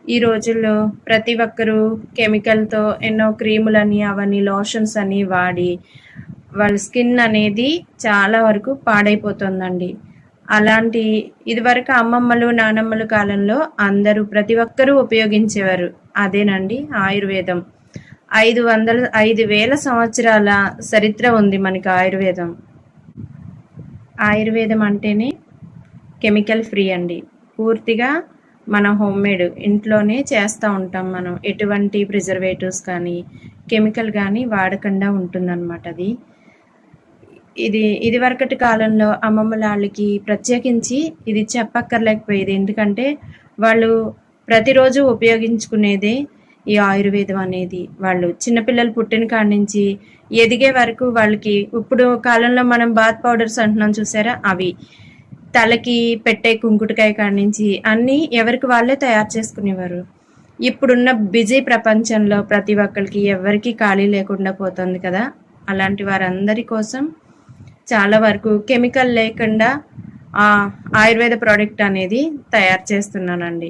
ఈ రోజుల్లో ప్రతి ఒక్కరూ కెమికల్‌తో ఎన్నో క్రీములని, అవని లోషన్స్ అని వాడి వాళ్ళ స్కిన్ అనేది చాలా వరకు పాడైపోతుందండి. అలాంటి ఇదివరకు అమ్మమ్మలు, నానమ్మల కాలంలో అందరూ ప్రతి ఒక్కరూ ఉపయోగించేవారు. అదేనండి ఆయుర్వేదం. 5,000 సంవత్సరాల చరిత్ర ఉంది మనకి ఆయుర్వేదం. ఆయుర్వేదం అంటేనే కెమికల్ ఫ్రీ అండి. పూర్తిగా మన హోమ్మేడ్ ఇంట్లోనే చేస్తూ ఉంటాం మనం. ఎటువంటి ప్రిజర్వేటివ్స్ కానీ, కెమికల్ కానీ వాడకుండా ఉంటుందన్నమాట అది. ఇదివరకటి కాలంలో అమ్మమ్మల వాళ్ళకి ప్రత్యేకించి ఇది చెప్పక్కర్లేకపోయేది. ఎందుకంటే వాళ్ళు ప్రతిరోజు ఉపయోగించుకునేదే ఈ ఆయుర్వేదం అనేది. వాళ్ళు చిన్నపిల్లలు పుట్టిన కాడి నుంచి ఎదిగే వరకు వాళ్ళకి ఇప్పుడు కాలంలో మనం బాత్ పౌడర్స్ అంటున్నాం చూసారా, అవి తలకి పెట్టే కుంకుడుకాయ కాడి నుంచి అన్నీ ఎవరికి వాళ్ళే తయారు చేసుకునేవారు. ఇప్పుడున్న బిజీ ప్రపంచంలో ప్రతి ఒక్కరికి ఎవరికి ఖాళీ లేకుండా పోతుంది కదా. అలాంటి వారందరి కోసం చాలా వరకు కెమికల్ లేకుండా ఆయుర్వేద ప్రోడక్ట్ అనేది తయారు చేస్తున్నానండి.